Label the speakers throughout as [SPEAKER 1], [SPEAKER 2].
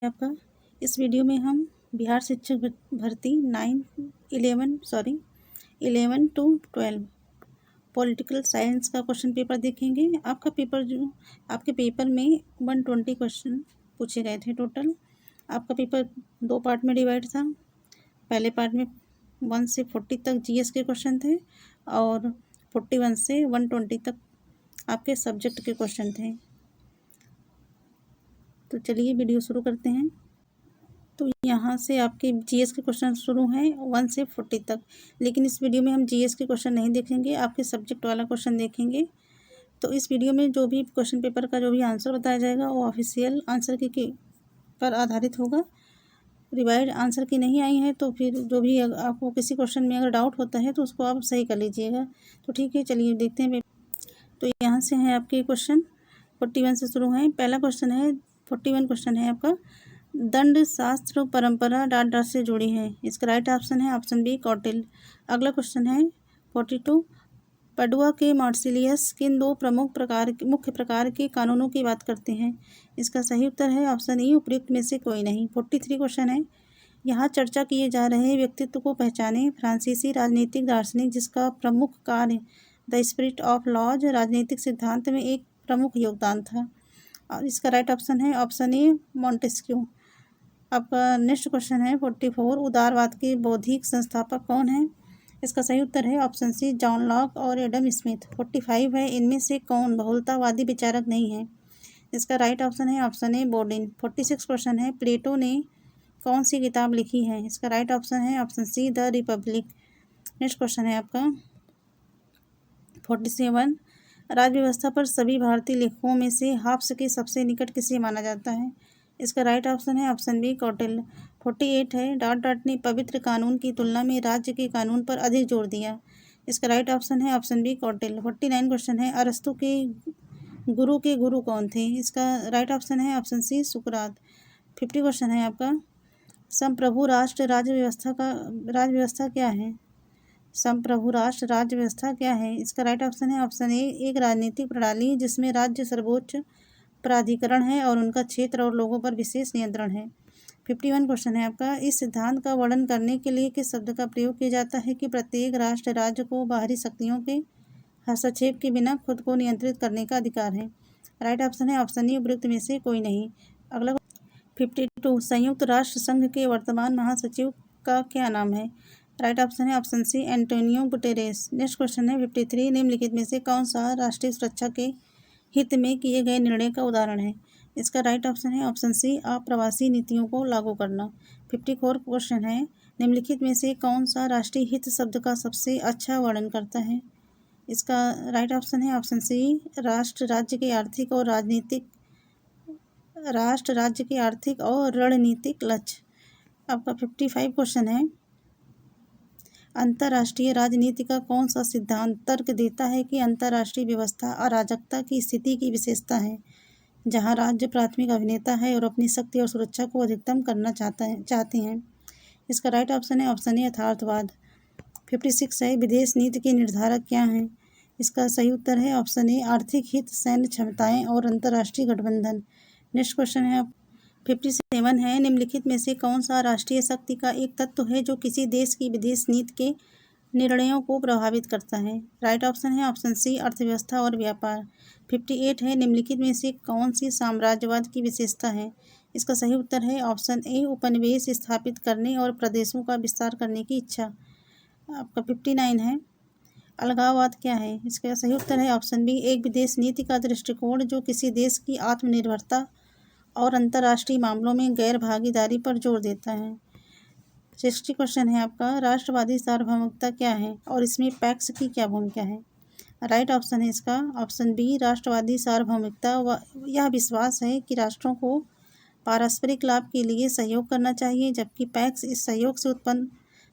[SPEAKER 1] आपका इस वीडियो में हम बिहार शिक्षक भर्ती 11 टू 12 पॉलिटिकल साइंस का क्वेश्चन पेपर देखेंगे। आपका पेपर जो आपके पेपर में 120 क्वेश्चन पूछे गए थे टोटल। आपका पेपर 2 पार्ट में डिवाइड था। पहले पार्ट में 1 से 40 तक जीएस के क्वेश्चन थे और 41 से 120 तक आपके सब्जेक्ट के क्वेश्चन थे। तो चलिए वीडियो शुरू करते हैं। तो यहाँ से आपके जीएस के क्वेश्चन शुरू हैं 1 से 40 तक, लेकिन इस वीडियो में हम जीएस के क्वेश्चन नहीं देखेंगे, आपके सब्जेक्ट वाला क्वेश्चन देखेंगे। तो इस वीडियो में जो भी क्वेश्चन पेपर का जो भी आंसर बताया जाएगा वो ऑफिशियल आंसर की पर आधारित होगा। रिवाइड आंसर की नहीं आई है तो फिर जो भी आपको किसी क्वेश्चन में अगर डाउट होता है तो उसको आप सही कर लीजिएगा। तो ठीक है, चलिए देखते हैं। तो यहाँ से है आपके क्वेश्चन 41 से शुरू हैं। पहला क्वेश्चन है 41 क्वेश्चन है आपका, दंड शास्त्र परंपरा डॉट डॉट से जुड़ी है। इसका राइट ऑप्शन है ऑप्शन बी कौटिल्य। अगला क्वेश्चन है 42, पडुआ के मार्सिलियस किन दो मुख्य प्रकार के कानूनों की बात करते हैं। इसका सही उत्तर है ऑप्शन ई उपयुक्त में से कोई नहीं। 43 क्वेश्चन है, यहाँ चर्चा किए जा रहे व्यक्तित्व को पहचाने। फ्रांसीसी राजनीतिक दार्शनिक जिसका प्रमुख कार्य द स्पिरिट ऑफ लॉज राजनीतिक सिद्धांत में एक प्रमुख योगदान था। और इसका राइट ऑप्शन है ऑप्शन ए मॉन्टेस्क्यू। आपका नेक्स्ट क्वेश्चन है 44, उदारवाद के बौद्धिक संस्थापक कौन है। इसका सही उत्तर है ऑप्शन सी जॉन लॉक और एडम स्मिथ। 45 है, इनमें से कौन बहुलतावादी विचारक नहीं है। इसका राइट ऑप्शन है ऑप्शन ए बोर्डिन। 46 क्वेश्चन है, प्लेटो ने कौन सी किताब लिखी है। इसका राइट ऑप्शन है option see the Republic. Next question है आपका 47, राज्य व्यवस्था पर सभी भारतीय लेखकों में से हाब्स के सबसे निकट किसे माना जाता है। इसका राइट ऑप्शन है ऑप्शन बी कौटिल्य। 48 है, डॉट डॉट ने पवित्र कानून की तुलना में राज्य के कानून पर अधिक जोर दिया। इसका राइट ऑप्शन है ऑप्शन बी कौटिल्य। 49 क्वेश्चन है, अरस्तु के गुरु कौन थे। इसका राइट ऑप्शन है ऑप्शन सी सुकरात। 50 क्वेश्चन है आपका, संप्रभु राष्ट्र राज्य व्यवस्था क्या है। संप्रभु राष्ट्र राज्य व्यवस्था क्या है। इसका राइट ऑप्शन है ऑप्शन ए एक राजनीतिक प्रणाली जिसमें राज्य सर्वोच्च प्राधिकरण है और उनका क्षेत्र और लोगों पर विशेष नियंत्रण है। 51 क्वेश्चन है आपका, इस सिद्धांत का वर्णन करने के लिए किस शब्द का प्रयोग किया जाता है कि प्रत्येक राष्ट्र राज्य को बाहरी शक्तियों के हस्तक्षेप के बिना खुद को नियंत्रित करने का अधिकार है। राइट ऑप्शन है ऑप्शन ई उपयुक्त में से कोई नहीं। अगला 52, संयुक्त राष्ट्र संघ के वर्तमान महासचिव का क्या नाम है। राइट ऑप्शन है option C Antonio Guterres. Next question है 53, निम्नलिखित में से कौन सा राष्ट्रीय सुरक्षा के हित में किए गए निर्णय का उदाहरण है। इसका राइट ऑप्शन है ऑप्शन सी अप्रवासी नीतियों को लागू करना। 54 क्वेश्चन है, निम्नलिखित में से कौन सा राष्ट्रीय हित शब्द का सबसे अच्छा वर्णन करता है। इसका राइट ऑप्शन है ऑप्शन सी राष्ट्र राज्य के आर्थिक और रणनीतिक लक्ष्य। आपका 55 क्वेश्चन है, अंतर्राष्ट्रीय राजनीति का कौन सा सिद्धांत तर्क देता है कि अंतर्राष्ट्रीय व्यवस्था अराजकता की स्थिति की विशेषता है जहां राज्य प्राथमिक अभिनेता है और अपनी शक्ति और सुरक्षा को अधिकतम करना चाहते हैं। इसका राइट ऑप्शन है ऑप्शन ए यथार्थवाद। 56 है, विदेश नीति के निर्धारक क्या हैं। इसका सही उत्तर है ऑप्शन ए आर्थिक हित, सैन्य क्षमताएं और अंतर्राष्ट्रीय गठबंधन। नेक्स्ट क्वेश्चन है 57 है, निम्नलिखित में से कौन सा राष्ट्रीय शक्ति का एक तत्व है जो किसी देश की विदेश नीति के निर्णयों को प्रभावित करता है। राइट ऑप्शन है ऑप्शन सी अर्थव्यवस्था और व्यापार। 58 है, निम्नलिखित में से कौन सी साम्राज्यवाद की विशेषता है। इसका सही उत्तर है ऑप्शन ए उपनिवेश स्थापित करने और प्रदेशों का विस्तार करने की इच्छा। आपका 59 है, अलगाववाद क्या है। इसका सही उत्तर है ऑप्शन बी एक विदेश नीति का दृष्टिकोण जो किसी देश की आत्मनिर्भरता और अंतर्राष्ट्रीय मामलों में गैर भागीदारी पर जोर देता है। 60 क्वेश्चन है आपका, राष्ट्रवादी सार्वभौमिकता क्या है और इसमें पैक्स की क्या भूमिका है। राइट ऑप्शन है इसका ऑप्शन बी राष्ट्रवादी सार्वभौमिकता यह विश्वास है कि राष्ट्रों को पारस्परिक लाभ के लिए सहयोग करना चाहिए, जबकि पैक्स इस सहयोग से उत्पन्न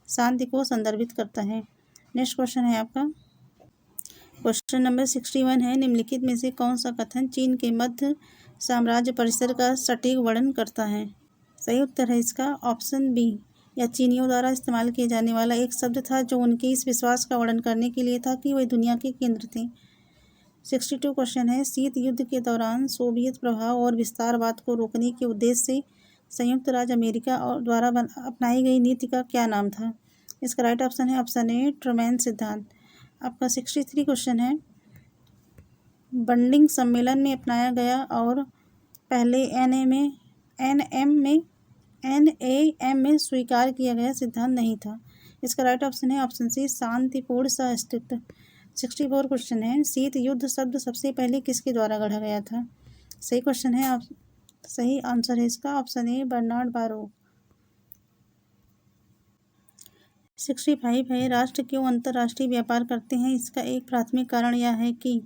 [SPEAKER 1] शांति को संदर्भित करता है। नेक्स्ट क्वेश्चन है आपका क्वेश्चन नंबर 61 है, निम्नलिखित में से कौन सा कथन चीन के मध्य साम्राज्य परिसर का सटीक वर्णन करता है। सही उत्तर है इसका ऑप्शन बी, यह चीनियों द्वारा इस्तेमाल किए जाने वाला एक शब्द था जो उनके इस विश्वास का वर्णन करने के लिए था कि वे दुनिया के केंद्र थे। 62 क्वेश्चन है, शीत युद्ध के दौरान सोवियत प्रभाव और विस्तारवाद को रोकने के उद्देश्य से संयुक्त राज्य अमेरिका और द्वारा अपनाई गई नीति का क्या नाम था? इसका राइट ऑप्शन है ऑप्शन ए ट्रूमैन सिद्धांत। आपका 63 क्वेश्चन है, बंडिंग सम्मेलन में अपनाया गया और पहले NAM में स्वीकार किया गया सिद्धांत नहीं था। इसका राइट ऑप्शन है ऑप्शन सी शांतिपूर्ण सहअस्तित्व। 64 क्वेश्चन है, शीत युद्ध शब्द सबसे पहले किसके द्वारा गढ़ा गया था? सही क्वेश्चन है, सही आंसर है इसका ऑप्शन ए बर्नार्ड बारोक। 65 है, राष्ट्र क्यों अंतर्राष्ट्रीय व्यापार करते हैं? इसका एक प्राथमिक कारण यह है कि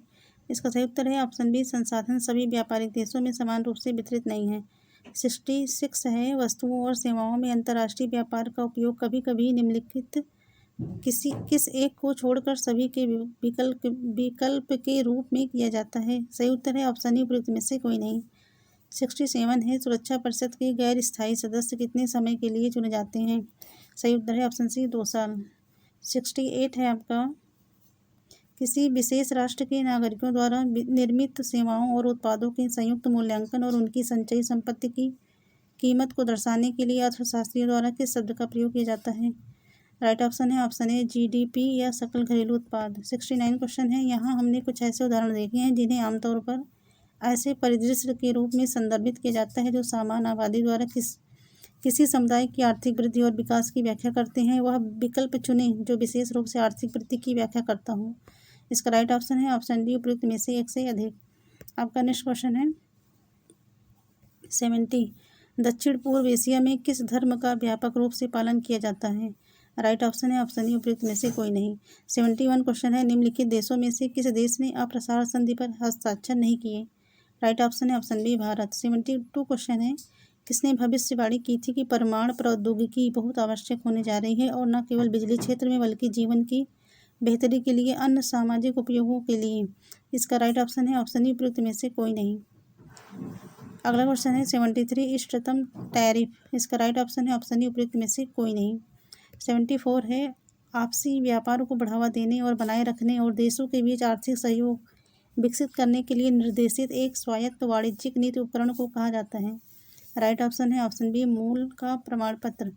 [SPEAKER 1] इसका सही उत्तर है ऑप्शन बी संसाधन सभी व्यापारिक देशों में समान रूप से वितरित नहीं है। 66 है, वस्तुओं और सेवाओं में अंतर्राष्ट्रीय व्यापार का उपयोग कभी कभी निम्नलिखित किस एक को छोड़कर सभी के विकल्प के रूप में किया जाता है? सही उत्तर है ऑप्शन ए उपयुक्त में से कोई नहीं। 67 है, सुरक्षा परिषद के गैर स्थायी सदस्य कितने समय के लिए चुने जाते हैं? सही उत्तर है ऑप्शन सी 2 साल। 68 है आपका, किसी विशेष राष्ट्र के नागरिकों द्वारा निर्मित सेवाओं और उत्पादों के संयुक्त मूल्यांकन और उनकी संचयी संपत्ति की कीमत को दर्शाने के लिए अर्थशास्त्रियों द्वारा किस शब्द का प्रयोग किया जाता है? राइट ऑप्शन है ऑप्शन ए GDP या सकल घरेलू उत्पाद। 69 क्वेश्चन है, यहाँ हमने कुछ ऐसे उदाहरण देखे हैं जिन्हें आमतौर पर ऐसे परिदृश्य के रूप में संदर्भित किया जाता है जो सामान्य आबादी द्वारा किसी समुदाय की आर्थिक वृद्धि और विकास की व्याख्या करते हैं। वह विकल्प चुनें जो विशेष रूप से आर्थिक वृद्धि की व्याख्या करता हो। इसका राइट ऑप्शन है ऑप्शन डी उपयुक्त में से एक से अधिक। आपका नेक्स्ट क्वेश्चन है 70, दक्षिण पूर्व एशिया में किस धर्म का व्यापक रूप से पालन किया जाता है? राइट ऑप्शन है ऑप्शन ई उपयुक्त में से कोई नहीं। 71 क्वेश्चन है, निम्नलिखित देशों में से किस देश ने अप्रसारण संधि पर हस्ताक्षर नहीं किए? राइट ऑप्शन है ऑप्शन बी भारत। 72 क्वेश्चन है, किसने भविष्यवाणी की थी कि परमाणु प्रौद्योगिकी बहुत आवश्यक होने जा रही है और न केवल बिजली क्षेत्र में बल्कि जीवन की बेहतरी के लिए अन्य सामाजिक उपयोगों के लिए? इसका राइट ऑप्शन है ऑप्शन ई उपयुक्त में से कोई नहीं। अगला क्वेश्चन है 73, इष्टतम टैरिफ। इसका राइट ऑप्शन है ऑप्शन ई उपयुक्त में से कोई नहीं। 74 है, आपसी व्यापार को बढ़ावा देने और बनाए रखने और देशों के बीच आर्थिक सहयोग विकसित करने के लिए निर्देशित एक स्वायत्त वाणिज्यिक नीति उपकरण को कहा जाता है? राइट ऑप्शन है ऑप्शन बी मूल का प्रमाण पत्र।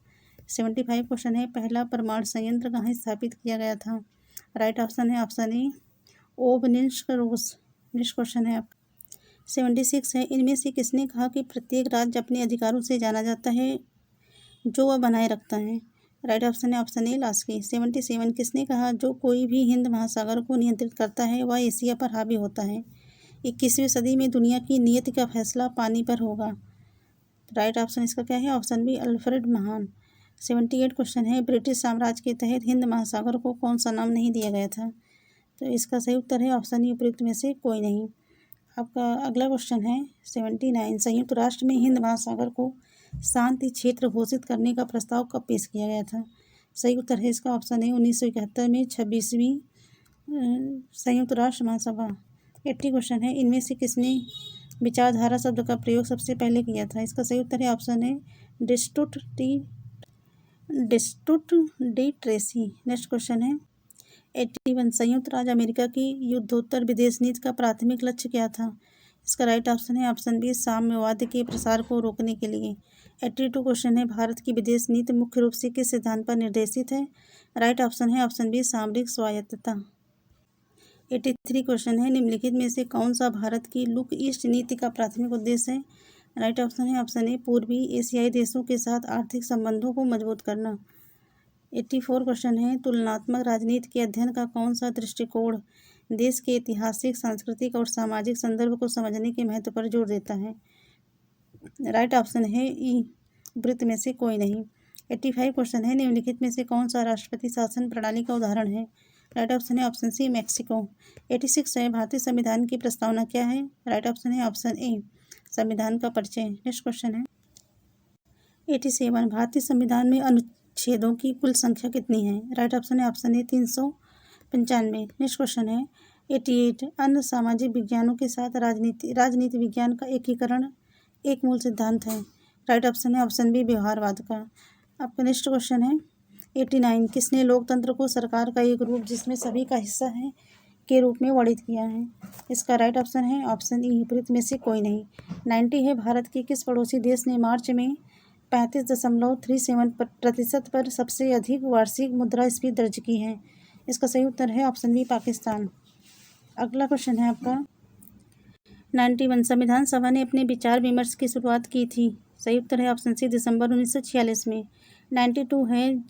[SPEAKER 1] 75 क्वेश्चन है, पहला परमाणु संयंत्र कहाँ स्थापित किया गया था? राइट ऑप्शन है ऑप्शन ए ओबनिंस्क रूस। नेक्स्ट क्वेश्चन है आपका 76 है, इनमें से किसने कहा कि प्रत्येक राज्य अपने अधिकारों से जाना जाता है जो वह बनाए रखता है? राइट ऑप्शन है ऑप्शन ए लास्की। 77, किसने कहा जो कोई भी हिंद महासागर को नियंत्रित करता है वह एशिया पर हावी होता है? 21वीं सदी में दुनिया की नियति का फैसला पानी पर होगा। राइट ऑप्शन इसका क्या है ऑप्शन बी अल्फ्रेड महान। 78 क्वेश्चन है, ब्रिटिश साम्राज्य के तहत हिंद महासागर को कौन सा नाम नहीं दिया गया था? तो इसका सही उत्तर है ऑप्शन ई उपयुक्त में से कोई नहीं। आपका अगला क्वेश्चन है 79, संयुक्त राष्ट्र में हिंद महासागर को शांति क्षेत्र घोषित करने का प्रस्ताव कब पेश किया गया था? सही उत्तर है इसका ऑप्शन है 1971 में 26वीं संयुक्त राष्ट्र महासभा। 80 क्वेश्चन है, इनमें से किसने विचारधारा शब्द का प्रयोग सबसे पहले किया था? इसका सही उत्तर है ऑप्शन है डेस्टुट डी ट्रेसी। नेक्स्ट क्वेश्चन है 81, संयुक्त राज्य अमेरिका की युद्धोत्तर विदेश नीति का प्राथमिक लक्ष्य क्या था? इसका राइट ऑप्शन है ऑप्शन बी साम्यवाद के प्रसार को रोकने के लिए। 82 क्वेश्चन है, भारत की विदेश नीति मुख्य रूप से किस सिद्धांत पर निर्देशित है? राइट ऑप्शन है ऑप्शन बी सामरिक स्वायत्तता। 83 क्वेश्चन है, निम्नलिखित में से कौन सा भारत की लुक ईस्ट नीति का प्राथमिक उद्देश्य है? राइट ऑप्शन है ऑप्शन ए पूर्वी एशियाई देशों के साथ आर्थिक संबंधों को मजबूत करना। 84 क्वेश्चन है, तुलनात्मक राजनीति के अध्ययन का कौन सा दृष्टिकोण देश के ऐतिहासिक, सांस्कृतिक और सामाजिक संदर्भ को समझने के महत्व पर जोर देता है? राइट ऑप्शन है ई वृत्त में से कोई नहीं। 85 क्वेश्चन है, निम्नलिखित में से कौन सा राष्ट्रपति शासन प्रणाली का उदाहरण है? राइट ऑप्शन है ऑप्शन सी मैक्सिको। 86 है, भारतीय संविधान की प्रस्तावना क्या है? राइट ऑप्शन है ऑप्शन ए संविधान का परिचय। नेक्स्ट क्वेश्चन है 87, भारतीय संविधान में अनुच्छेदों की कुल संख्या कितनी है? राइट ऑप्शन है ऑप्शन ए 395। नेक्स्ट क्वेश्चन है 88, अन्य सामाजिक विज्ञानों के साथ राजनीति विज्ञान का एकीकरण एक मूल सिद्धांत है। राइट ऑप्शन है ऑप्शन बी व्यवहारवाद का। आपका नेक्स्ट क्वेश्चन है 89, किसने लोकतंत्र को सरकार का एक रूप जिसमें सभी का हिस्सा है के रूप में वर्णित किया है? इसका राइट ऑप्शन है ऑप्शन ई विपरीत में से कोई नहीं। 90 है, भारत के किस पड़ोसी देश ने मार्च में 35.37% पर सबसे अधिक वार्षिक मुद्रास्फीति दर्ज की है। इसका सही उत्तर है ऑप्शन बी पाकिस्तान। अगला क्वेश्चन है आपका 91 संविधान सभा ने अपने विचार विमर्श की शुरुआत की थी। सही उत्तर है ऑप्शन सी दिसंबर 1946 में। 92 है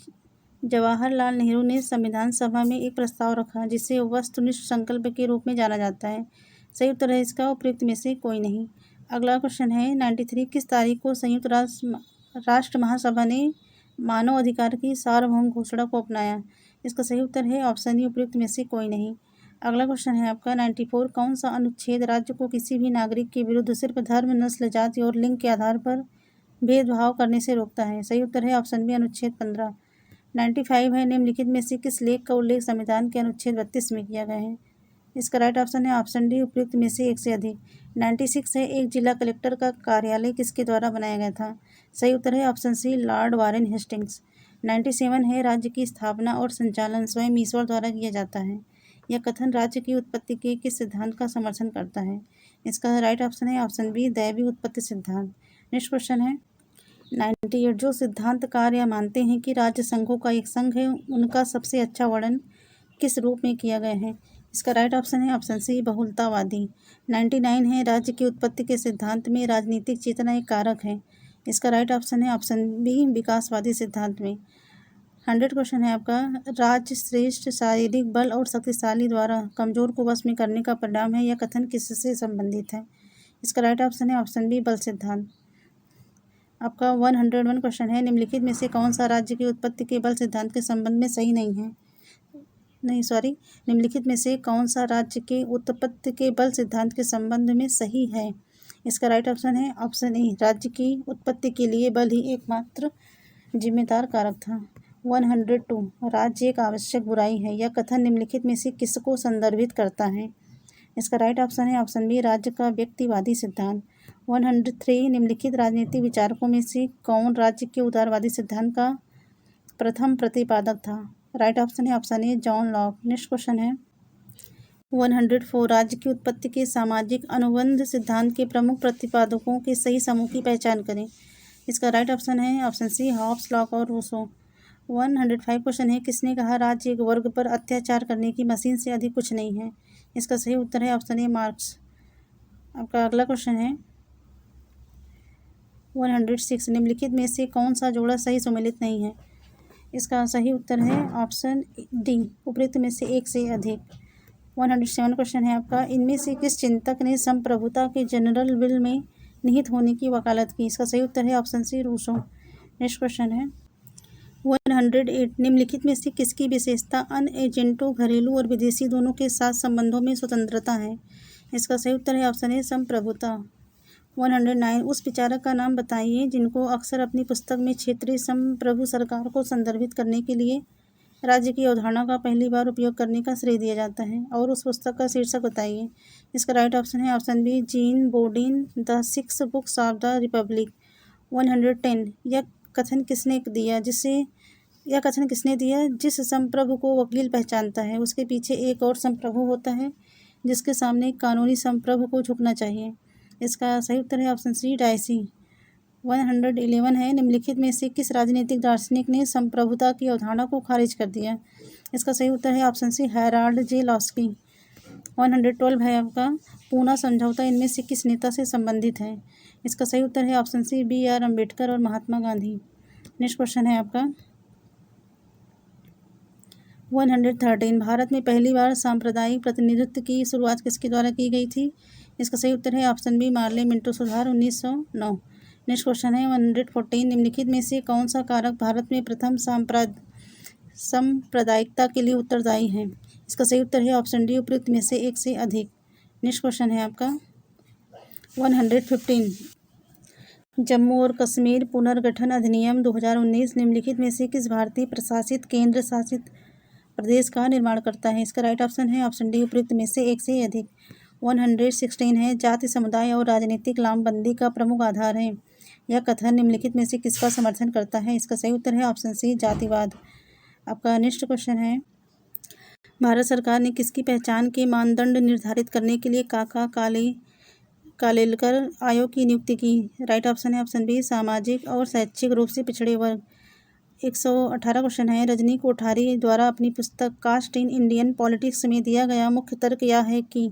[SPEAKER 1] जवाहरलाल नेहरू ने संविधान सभा में एक प्रस्ताव रखा जिसे वस्तुनिष्ठ संकल्प के रूप में जाना जाता है। सही उत्तर है इसका उपयुक्त में से कोई नहीं। अगला क्वेश्चन है 93 किस तारीख को संयुक्त राष्ट्र महासभा ने मानव अधिकार की सार्वभौम घोषणा को अपनाया। इसका सही उत्तर है ऑप्शन ई उपयुक्त में से कोई नहीं। अगला क्वेश्चन है आपका 94 कौन सा अनुच्छेद राज्य को किसी भी नागरिक के विरुद्ध सिर्फ धर्म, नस्ल, जाति और लिंग के आधार पर भेदभाव करने से रोकता है। सही उत्तर है ऑप्शन बी अनुच्छेद 15। 95 है निम्नलिखित में से किस लेख का उल्लेख संविधान के अनुच्छेद 32 में किया गया है। इसका राइट ऑप्शन है ऑप्शन डी उपयुक्त में से एक से अधिक। 96 है एक जिला कलेक्टर का कार्यालय किसके द्वारा बनाया गया था। सही उत्तर है option C Lord Warren Hastings. 97 है राज्य की स्थापना और संचालन स्वयं ईश्वर द्वारा किया जाता है। यह कथन राज्य की उत्पत्ति के किस सिद्धांत का समर्थन करता है। इसका राइट ऑप्शन है ऑप्शन बी दैवीय उत्पत्ति सिद्धांत। नेक्स्ट क्वेश्चन है 98 जो सिद्धांतकार यह मानते हैं कि राज्य संघों का एक संघ है उनका सबसे अच्छा वर्णन किस रूप में किया गया है। इसका राइट ऑप्शन है ऑप्शन सी बहुलतावादी। 99 है राज्य की उत्पत्ति के सिद्धांत में राजनीतिक चेतना एक कारक है। इसका राइट ऑप्शन है ऑप्शन बी विकासवादी सिद्धांत में। 100 क्वेश्चन है आपका राज्य श्रेष्ठ शारीरिक बल और शक्तिशाली द्वारा कमजोर को वश में करने का परिणाम है। यह कथन किससे संबंधित है। इसका राइट ऑप्शन है ऑप्शन बी बल सिद्धांत। आपका 101 क्वेश्चन है निम्नलिखित में से कौन सा राज्य की उत्पत्ति के बल सिद्धांत के संबंध में सही नहीं है। निम्नलिखित में से कौन सा राज्य के उत्पत्ति के बल सिद्धांत के संबंध में सही है। इसका राइट ऑप्शन है ऑप्शन ए राज्य की उत्पत्ति के लिए बल ही एकमात्र जिम्मेदार कारक था। 102 राज्य एक आवश्यक बुराई है। यह कथन निम्नलिखित में से किसको संदर्भित करता है। इसका राइट ऑप्शन है ऑप्शन बी राज्य का व्यक्तिवादी सिद्धांत। 103 निम्नलिखित राजनीतिक विचारकों में से कौन राज्य के उदारवादी सिद्धांत का प्रथम प्रतिपादक था। राइट ऑप्शन है option A John Locke. Next question है 104 राज्य की उत्पत्ति के सामाजिक अनुबंध सिद्धांत के प्रमुख प्रतिपादकों के सही समूह की पहचान करें। इसका राइट ऑप्शन है ऑप्शन सी हॉब्स, लॉक और रूसो। 105 क्वेश्चन है किसने कहा राज्य एक वर्ग पर अत्याचार करने की मशीन से अधिक कुछ नहीं है। इसका सही उत्तर है ऑप्शन ए मार्क्स। आपका अगला क्वेश्चन है 106 निम्नलिखित में से कौन सा जोड़ा सही सम्मिलित नहीं है। इसका सही उत्तर है ऑप्शन डी उपयुक्त में से एक से अधिक। 107 क्वेश्चन है आपका इनमें से किस चिंतक ने संप्रभुता के जनरल विल में निहित होने की वकालत की। इसका सही उत्तर है option C Rousseau. Next question है 108 निम्नलिखित में से किसकी विशेषता अन्य एजेंटों घरेलू और विदेशी दोनों के साथ संबंधों में स्वतंत्रता है। इसका सही उत्तर है ऑप्शन ए संप्रभुता। 109 उस विचारक का नाम बताइए जिनको अक्सर अपनी पुस्तक में क्षेत्रीय संप्रभु सरकार को संदर्भित करने के लिए राज्य की अवधारणा का पहली बार उपयोग करने का श्रेय दिया जाता है और उस पुस्तक का शीर्षक बताइए। इसका राइट ऑप्शन है option B Jean Bodin the 6 books of the republic. 110 यह कथन किसने दिया जिस संप्रभु को वकील पहचानता है उसके पीछे एक और संप्रभु होता है जिसके सामने एक कानूनी संप्रभु को झुकना चाहिए। इसका सही उत्तर है ऑप्शन सी डायसी। 111 है निम्नलिखित में से किस राजनीतिक दार्शनिक ने संप्रभुता की अवधारणा को खारिज कर दिया। इसका सही उत्तर है ऑप्शन सी हैराल्ड जे लॉस्की। 112 है आपका पूना समझौता इनमें से किस नेता से संबंधित है। इसका सही उत्तर है option C B R Ambedkar और महात्मा गांधी। नेक्स्ट क्वेश्चन है आपका 113 भारत में पहली बार सांप्रदायिक प्रतिनिधित्व की शुरुआत किसके द्वारा की गई थी। इसका सही उत्तर है ऑप्शन बी मार्ले मिंटो सुधार 1909। नेक्स्ट क्वेश्चन है 114 निम्नलिखित में से कौन सा कारक भारत में प्रथम सांप्रदायिकता के लिए उत्तरदायी है। इसका सही उत्तर है ऑप्शन डी उपयुक्त में से एक से अधिक। नेक्स्ट क्वेश्चन है आपका 115 जम्मू और कश्मीर पुनर्गठन अधिनियम 2019 निम्नलिखित में से किस भारतीय प्रशासित केंद्र शासित प्रदेश का निर्माण करता है। इसका राइट ऑप्शन है ऑप्शन डी उपयुक्त में से एक से अधिक। 116 है जाति समुदाय और राजनीतिक लामबंदी का प्रमुख आधार है। यह कथन निम्नलिखित में से किसका समर्थन करता है। इसका सही उत्तर है ऑप्शन सी जातिवाद। आपका नेक्स्ट क्वेश्चन है भारत सरकार ने किसकी पहचान के मानदंड निर्धारित करने के लिए काका कालेलकर आयोग की नियुक्ति की? राइट ऑप्शन है ऑप्शन बी, सामाजिक और शैक्षिक रूप से पिछड़े वर्ग। 118 क्वेश्चन है। रजनी कोठारी द्वारा अपनी पुस्तक कास्ट इन इंडियन पॉलिटिक्स में दिया गया मुख्य तर्क यह है कि?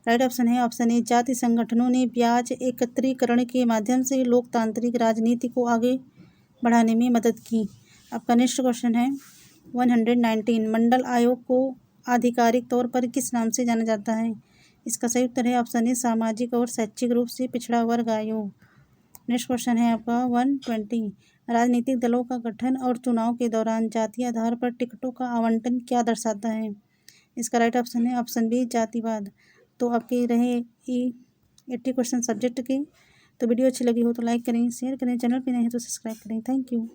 [SPEAKER 1] राइट ऑप्शन है ऑप्शन ए, जाति संगठनों ने ब्याज एकत्रीकरण के माध्यम से लोकतांत्रिक राजनीति को आगे बढ़ाने में मदद की। आपका नेक्स्ट क्वेश्चन है 119, मंडल आयोग को आधिकारिक तौर पर किस नाम से जाना जाता है? इसका सही उत्तर है ऑप्शन ए, सामाजिक और शैक्षिक रूप से पिछड़ा वर्ग आयोग। नेक्स्ट क्वेश्चन है आपका 120, राजनीतिक दलों का गठन और चुनाव के दौरान जातीय आधार पर टिकटों का आवंटन क्या दर्शाता है? इसका राइट ऑप्शन है ऑप्शन बी, जातिवाद। तो आपके रहे 80 क्वेश्चन सब्जेक्ट के। तो वीडियो अच्छी लगी हो तो लाइक करें, शेयर करें, चैनल पर नए हैं तो सब्सक्राइब करें। Thank you.